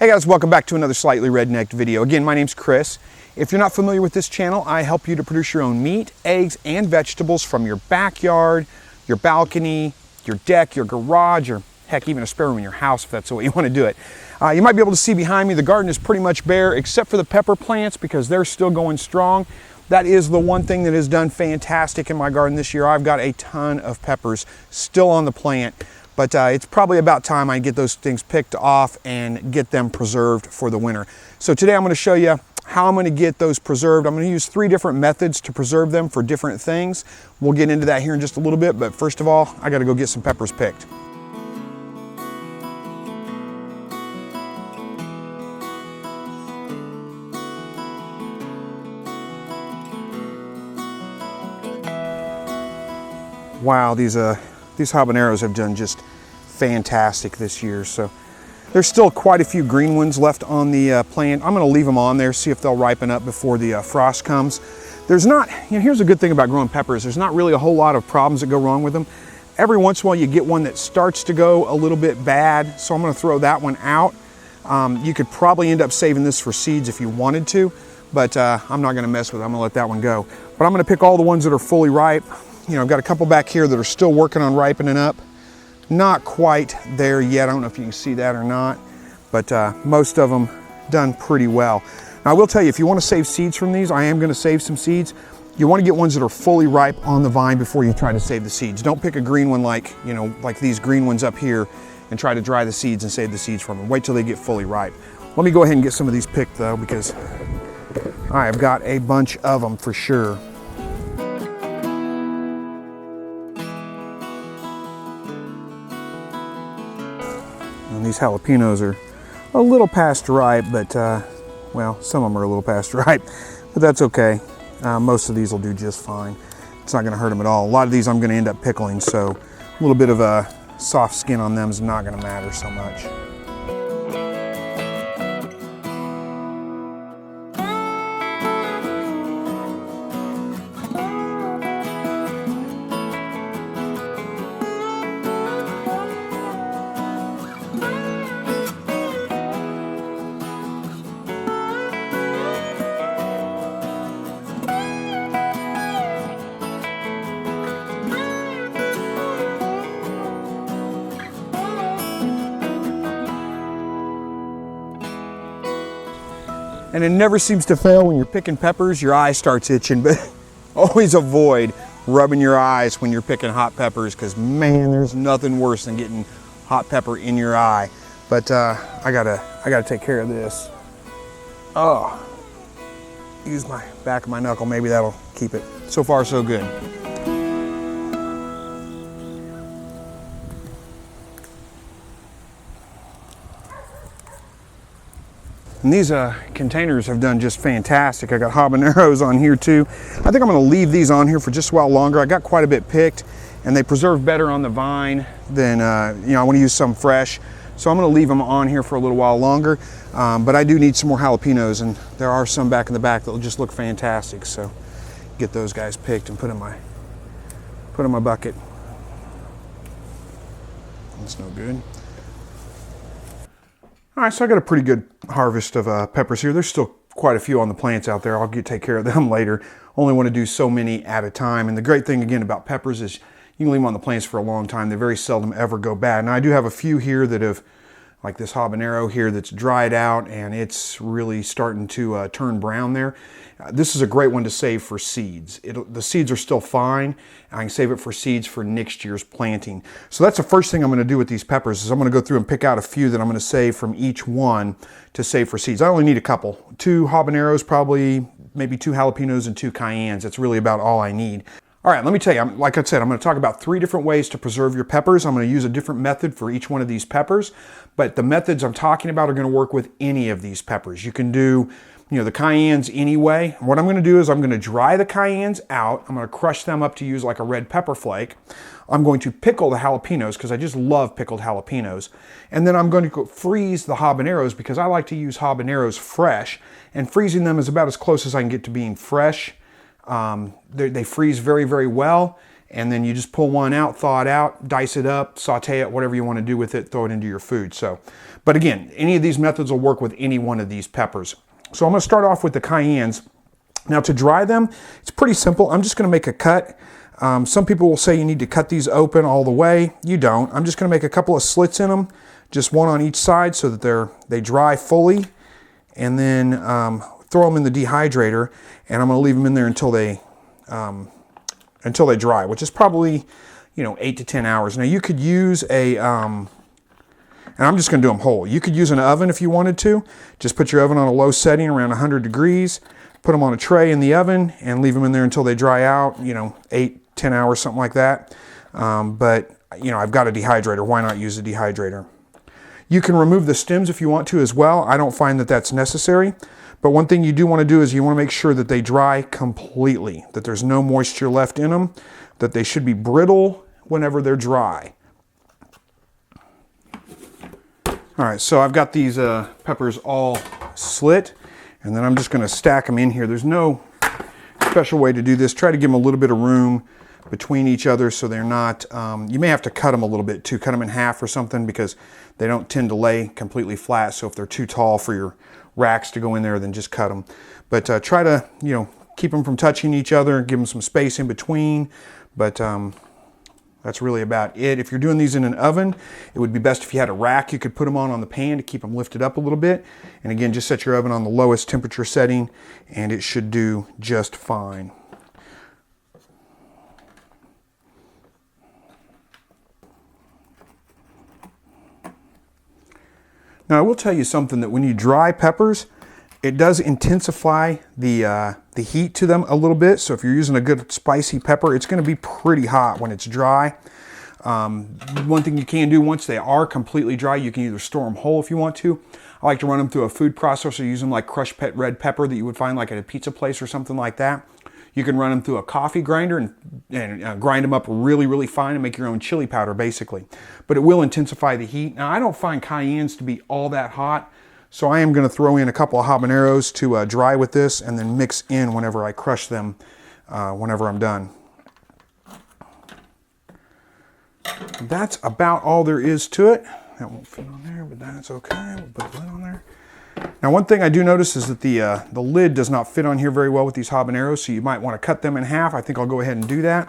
Hey guys, welcome back to another Slightly Rednecked video. Again, my name's Chris. If you're not familiar with this channel, I help you to produce your own meat, eggs, and vegetables from your backyard, your balcony, your deck, your garage, or heck, even a spare room in your house if that's the way you want to do it. You might be able to see behind me, the garden is pretty much bare except for the pepper plants because they're still going strong. That is the one thing that has done fantastic in my garden this year. I've got a ton of peppers still on the plant. But it's probably about time I get those things picked off and get them preserved for the winter. So today I'm going to show you how I'm going to get those preserved. I'm going to use 3 different methods to preserve them for different things. We'll get into that here in just a little bit, but first of all, I got to go get some peppers picked. Wow, these habaneros have done just fantastic this year. So there's still quite a few green ones left on the plant. I'm going to leave them on there, see if they'll ripen up before the frost comes. There's not, here's a good thing about growing peppers. There's not really a whole lot of problems that go wrong with them. Every once in a while you get one that starts to go a little bit bad, so I'm going to throw that one out. You could probably end up saving this for seeds if you wanted to, but I'm not going to mess with it. I'm going to let that one go. But I'm going to pick all the ones that are fully ripe. I've got a couple back here that are still working on ripening up. Not quite there yet. I don't know if you can see that or not, but most of them done pretty well. Now, I will tell you, if you want to save seeds from these, I am going to save some seeds. You want to get ones that are fully ripe on the vine before you try to save the seeds. Don't pick a green one like these green ones up here and try to dry the seeds and save the seeds from them. Wait till they get fully ripe. Let me go ahead and get some of these picked though, because I have got a bunch of them for sure. And these jalapenos are a little past ripe, but well, some of them are a little past ripe, but that's okay. Most of these will do just fine. It's not going to hurt them at all. A lot of these I'm going to end up pickling, so a little bit of a soft skin on them is not going to matter so much. And it never seems to fail when you're picking peppers, your eye starts itching, but always avoid rubbing your eyes when you're picking hot peppers because man, there's nothing worse than getting hot pepper in your eye. But I gotta take care of this. Oh, use my back of my knuckle, maybe that'll keep it. So far, so good. And these containers have done just fantastic. I got habaneros on here too. I think I'm gonna leave these on here for just a while longer. I got quite a bit picked and they preserve better on the vine than, I wanna use some fresh. So I'm gonna leave them on here for a little while longer. But I do need some more jalapenos and there are some back in the back that'll just look fantastic. So get those guys picked and put in my bucket. That's no good. All right, so I got a pretty good harvest of peppers here. There's still quite a few on the plants out there. I'll take care of them later. Only want to do so many at a time. And the great thing again about peppers is you can leave them on the plants for a long time. They very seldom ever go bad. Now I do have a few here that have, like this habanero here that's dried out and it's really starting to turn brown there. This is a great one to save for seeds. The seeds are still fine. I can save it for seeds for next year's planting. So that's the first thing I'm going to do with these peppers is I'm going to go through and pick out a few that I'm going to save from each one to save for seeds. I only need a couple. 2 habaneros, probably maybe 2 jalapenos and 2 cayennes. That's really about all I need. All right, let me tell you, like I said, I'm going to talk about 3 different ways to preserve your peppers. I'm going to use a different method for each one of these peppers, but the methods I'm talking about are going to work with any of these peppers. You can do the cayennes anyway. What I'm going to do is I'm going to dry the cayennes out. I'm going to crush them up to use like a red pepper flake. I'm going to pickle the jalapenos because I just love pickled jalapenos. And then I'm going to freeze the habaneros because I like to use habaneros fresh, and freezing them is about as close as I can get to being fresh. They freeze very, very well. and then you just pull one out, thaw it out, dice it up, saute it, whatever you want to do with it, throw it into your food. So, but again, any of these methods will work with any one of these peppers. So I'm going to start off with the cayennes. Now to dry them, it's pretty simple. I'm just going to make a cut. Some people will say you need to cut these open all the way. You don't. I'm just going to make a couple of slits in them, just one on each side so that they dry fully, and then throw them in the dehydrator, and I'm going to leave them in there until they dry, which is probably 8 to 10 hours. Now you could use and I'm just going to do them whole. You could use an oven if you wanted to. Just put your oven on a low setting around 100 degrees. Put them on a tray in the oven and leave them in there until they dry out, 8, 10 hours, something like that. But I've got a dehydrator. Why not use a dehydrator? You can remove the stems if you want to as well. I don't find that that's necessary. But one thing you do want to do is you want to make sure that they dry completely, that there's no moisture left in them, that they should be brittle whenever they're dry. All right, so I've got these peppers all slit, and then I'm just going to stack them in here. There's no special way to do this. Try to give them a little bit of room between each other so they're not, you may have to cut them a little bit too, cut them in half or something, because they don't tend to lay completely flat. So if they're too tall for your racks to go in there, then just cut them. But try to, keep them from touching each other, give them some space in between. But that's really about it. If you're doing these in an oven, it would be best if you had a rack you could put them on the pan to keep them lifted up a little bit. And again, just set your oven on the lowest temperature setting and it should do just fine. Now I will tell you something, that when you dry peppers, it does intensify the heat to them a little bit. So if you're using a good spicy pepper, it's going to be pretty hot when it's dry. One thing you can do once they are completely dry, you can either store them whole if you want to. I like to run them through a food processor, use them like crushed red pepper that you would find like at a pizza place or something like that. You can run them through a coffee grinder and grind them up really, really fine and make your own chili powder basically. But it will intensify the heat. Now I don't find cayennes to be all that hot. So I am going to throw in a couple of habaneros to dry with this and then mix in whenever I crush them whenever I'm done. That's about all there is to it. That won't fit on there, but that's okay. We'll put a lid on there. Now one thing I do notice is that the lid does not fit on here very well with these habaneros, so you might want to cut them in half. I think I'll go ahead and do that.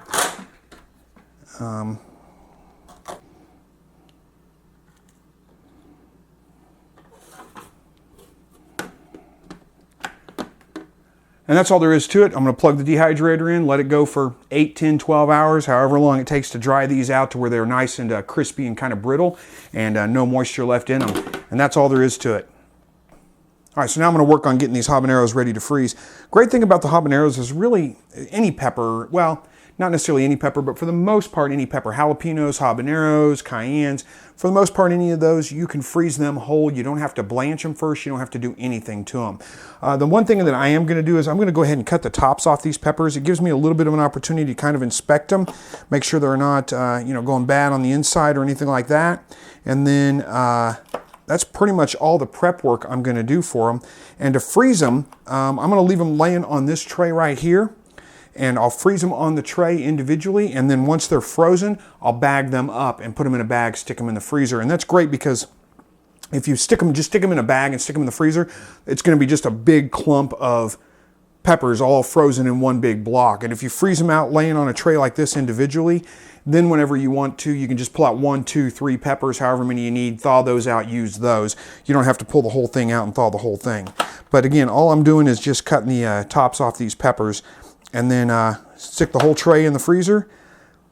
And that's all there is to it. I'm going to plug the dehydrator in, let it go for 8, 10, 12 hours, however long it takes to dry these out to where they're nice and crispy and kind of brittle and no moisture left in them. And that's all there is to it. All right, so now I'm going to work on getting these habaneros ready to freeze. Great thing about the habaneros is really any pepper, well, not necessarily any pepper, but for the most part, any pepper, jalapenos, habaneros, cayennes, for the most part, any of those, you can freeze them whole. You don't have to blanch them first. You don't have to do anything to them. The one thing that I am going to do is I'm going to go ahead and cut the tops off these peppers. It gives me a little bit of an opportunity to kind of inspect them, make sure they're not, going bad on the inside or anything like that. And then that's pretty much all the prep work I'm going to do for them. And to freeze them, I'm going to leave them laying on this tray right here. And I'll freeze them on the tray individually, and then once they're frozen, I'll bag them up and put them in a bag, stick them in the freezer. And that's great because if you stick them in a bag and stick them in the freezer, it's going to be just a big clump of peppers all frozen in one big block. And if you freeze them out laying on a tray like this individually, then whenever you want to, you can just pull out 1, 2, 3 peppers, however many you need, thaw those out, use those. You don't have to pull the whole thing out and thaw the whole thing. But again, all I'm doing is just cutting the tops off these peppers, and then stick the whole tray in the freezer,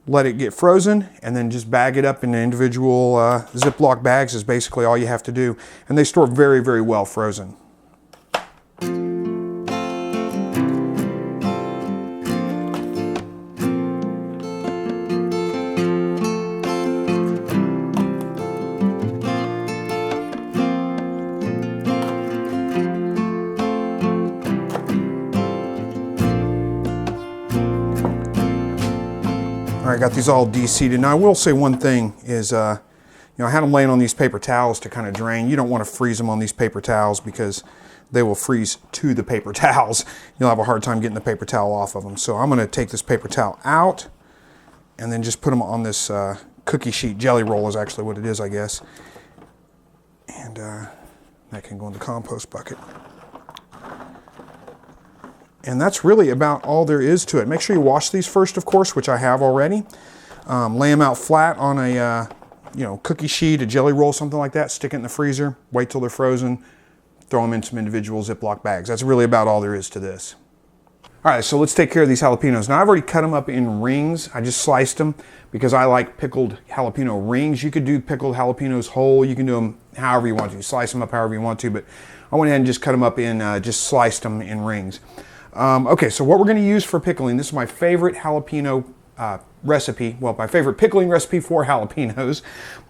let it get frozen, and then just bag it up in individual Ziploc bags is basically all you have to do. And they store very, very well frozen. All right, got these all de-seeded. Now I will say one thing is, I had them laying on these paper towels to kind of drain. You don't want to freeze them on these paper towels because they will freeze to the paper towels. You'll have a hard time getting the paper towel off of them. So I'm going to take this paper towel out and then just put them on this cookie sheet. Jelly roll is actually what it is, I guess. And that can go in the compost bucket. And that's really about all there is to it. Make sure you wash these first, of course, which I have already. Lay them out flat on a cookie sheet, a jelly roll, something like that. Stick it in the freezer. Wait till they're frozen. Throw them in some individual Ziploc bags. That's really about all there is to this. All right, so let's take care of these jalapenos. Now, I've already cut them up in rings. I just sliced them because I like pickled jalapeno rings. You could do pickled jalapenos whole. You can do them however you want to. Slice them up however you want to, but I went ahead and just cut them up in, just sliced them in rings. Okay, so what we're going to use for pickling, this is my favorite jalapeno recipe, well, my favorite pickling recipe for jalapenos.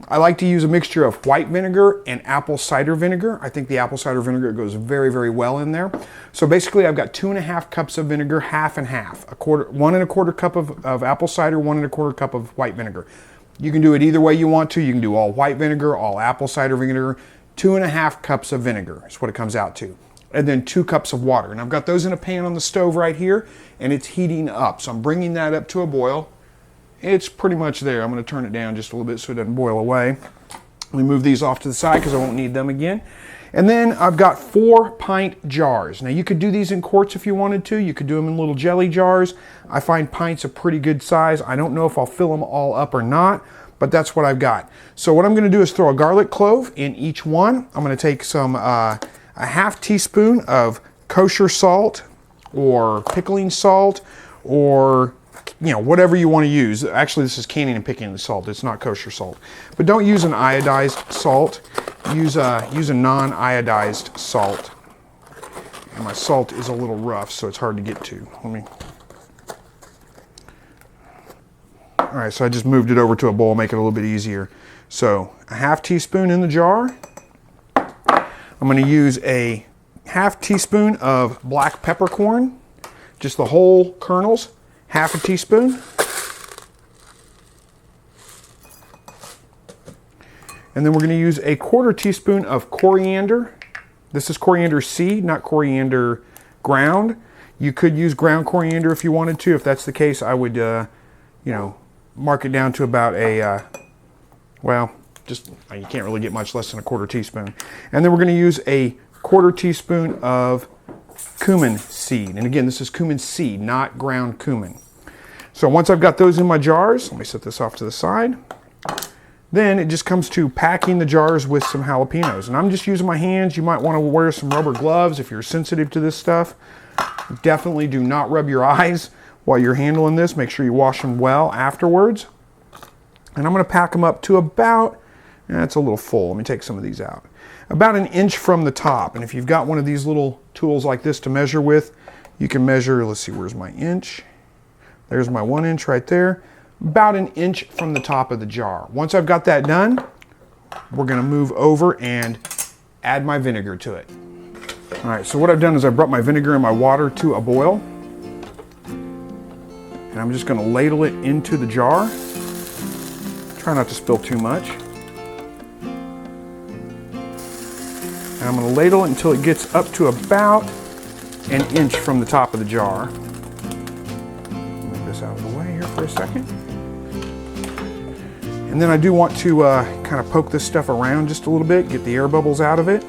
I like to use a mixture of white vinegar and apple cider vinegar. I think the apple cider vinegar goes very, very well in there. So basically I've got 2.5 cups of vinegar, half and half. 1¼ cup of apple cider, 1¼ cup of white vinegar. You can do it either way you want to. You can do all white vinegar, all apple cider vinegar. 2.5 cups of vinegar is what it comes out to. And then 2 cups of water. And I've got those in a pan on the stove right here, and it's heating up. So I'm bringing that up to a boil. It's pretty much there. I'm going to turn it down just a little bit so it doesn't boil away. Let me move these off to the side because I won't need them again. And then I've got 4-pint jars. Now you could do these in quarts if you wanted to. You could do them in little jelly jars. I find pints a pretty good size. I don't know if I'll fill them all up or not, but that's what I've got. So what I'm going to do is throw a garlic clove in each one. I'm going to take some a ½ teaspoon of kosher salt or pickling salt or whatever you want to use. Actually, this is canning and pickling salt. It's not kosher salt. But don't use an iodized salt. Use a non-iodized salt. And my salt is a little rough, so it's hard to get to. All right, so I just moved it over to a bowl, make it a little bit easier. So a ½ teaspoon in the jar. I'm going to use a ½ teaspoon of black peppercorn, just the whole kernels, ½ teaspoon. And then we're going to use a £1/4 teaspoon of coriander. This is coriander seed, not coriander ground. You could use ground coriander if you wanted to. If that's the case, I would, mark it down to about you can't really get much less than a £1/4 teaspoon. And then we're going to use a £1/4 teaspoon of cumin seed. And again, this is cumin seed, not ground cumin. So once I've got those in my jars, let me set this off to the side. Then it just comes to packing the jars with some jalapenos. And I'm just using my hands. You might want to wear some rubber gloves if you're sensitive to this stuff. Definitely do not rub your eyes while you're handling this. Make sure you wash them well afterwards. And I'm going to pack them up to about, it's a little full. Let me take some of these out. About 1 inch from the top. And if you've got one of these little tools like this to measure with, you can measure, let's see, where's my inch? There's my 1 inch right there. About 1 inch from the top of the jar. Once I've got that done, we're going to move over and add my vinegar to it. All right, so what I've done is I brought my vinegar and my water to a boil. And I'm just going to ladle it into the jar. Try not to spill too much. And I'm going to ladle it until it gets up to about 1 inch from the top of the jar. Move this out of the way here for a second. And then I do want to kind of poke this stuff around just a little bit, get the air bubbles out of it.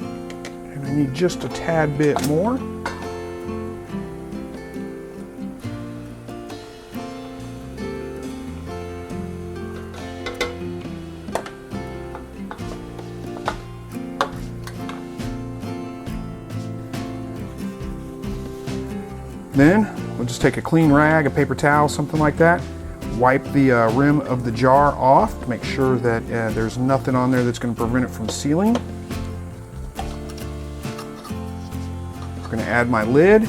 And I need just a tad bit more. Then we'll just take a clean rag, a paper towel, something like that, wipe the rim of the jar off to make sure that there's nothing on there that's going to prevent it from sealing. I'm going to add my lid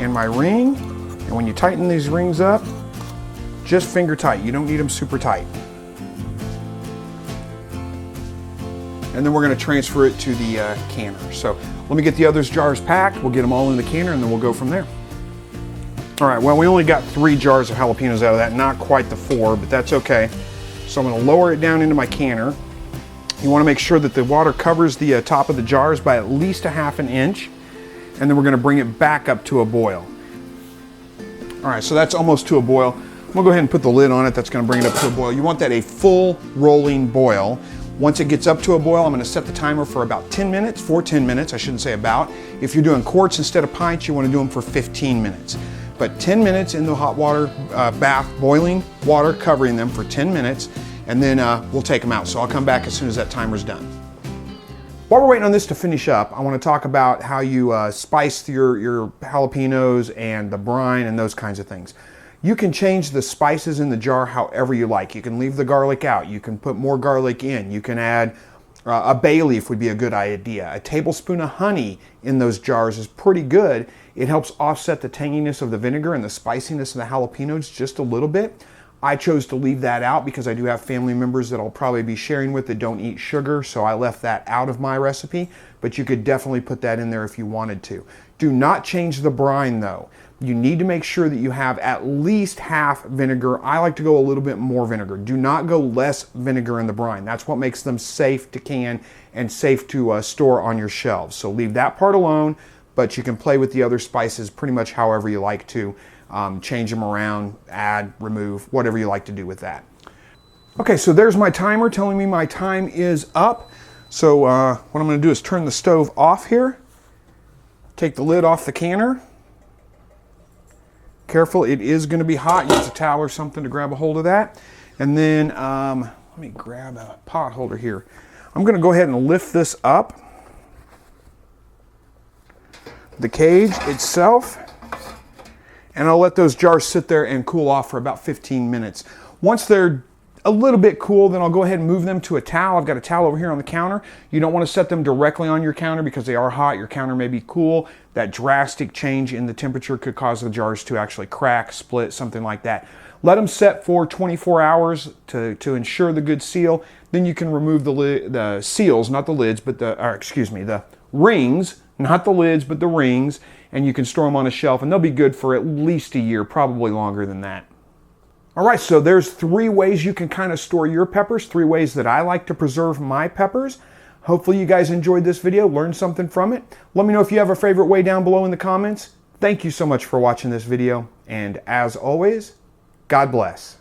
and my ring, and when you tighten these rings up, just finger tight. You don't need them super tight. And then we're going to transfer it to the canner. So let me get the other jars packed, we'll get them all in the canner, and then we'll go from there. All right, well, we only got 3 jars of jalapenos out of that, not quite the 4, but that's okay. So I'm going to lower it down into my canner. You want to make sure that the water covers the top of the jars by at least 1/2 inch, and then we're going to bring it back up to a boil. All right, so that's almost to a boil. I'm gonna go ahead and put the lid on it. That's gonna bring it up to a boil. You want that a full rolling boil. Once it gets up to a boil, I'm gonna set the timer for about 10 minutes, for 10 minutes, I shouldn't say about. If you're doing quarts instead of pints, you wanna do them for 15 minutes. But 10 minutes in the hot water bath, boiling water, covering them for 10 minutes, and then we'll take them out. So I'll come back as soon as that timer's done. While we're waiting on this to finish up, I want to talk about how you spice your jalapenos and the brine and those kinds of things. You can change the spices in the jar however you like. You can leave the garlic out. You can put more garlic in. You can add a bay leaf would be a good idea. A tablespoon of honey in those jars is pretty good. It helps offset the tanginess of the vinegar and the spiciness of the jalapenos just a little bit. I chose to leave that out because I do have family members that I'll probably be sharing with that don't eat sugar, so I left that out of my recipe, but you could definitely put that in there if you wanted to. Do not change the brine though. You need to make sure that you have at least half vinegar. I like to go a little bit more vinegar. Do not go less vinegar in the brine. That's what makes them safe to can and safe to store on your shelves. So leave that part alone, but you can play with the other spices pretty much however you like to. Change them around, add, remove, whatever you like to do with that. Okay, so there's my timer telling me my time is up. So what I'm going to do is turn the stove off here. Take the lid off the canner. Careful, it is going to be hot. Use a towel or something to grab a hold of that. And then let me grab a pot holder here. I'm going to go ahead and lift this up. The cage itself. And I'll let those jars sit there and cool off for about 15 minutes. Once they're a little bit cool, then I'll go ahead and move them to a towel. I've got a towel over here on the counter. You don't want to set them directly on your counter because they are hot. Your counter may be cool. That drastic change in the temperature could cause the jars to actually crack, split, something like that. Let them set for 24 hours to ensure the good seal. Then you can remove the seals, not the lids, but the rings, not the lids, but the rings, and you can store them on a shelf, and they'll be good for at least a year, probably longer than that. All right, so there's 3 ways you can kind of store your peppers, 3 ways that I like to preserve my peppers. Hopefully you guys enjoyed this video, learned something from it. Let me know if you have a favorite way down below in the comments. Thank you so much for watching this video, and as always, God bless.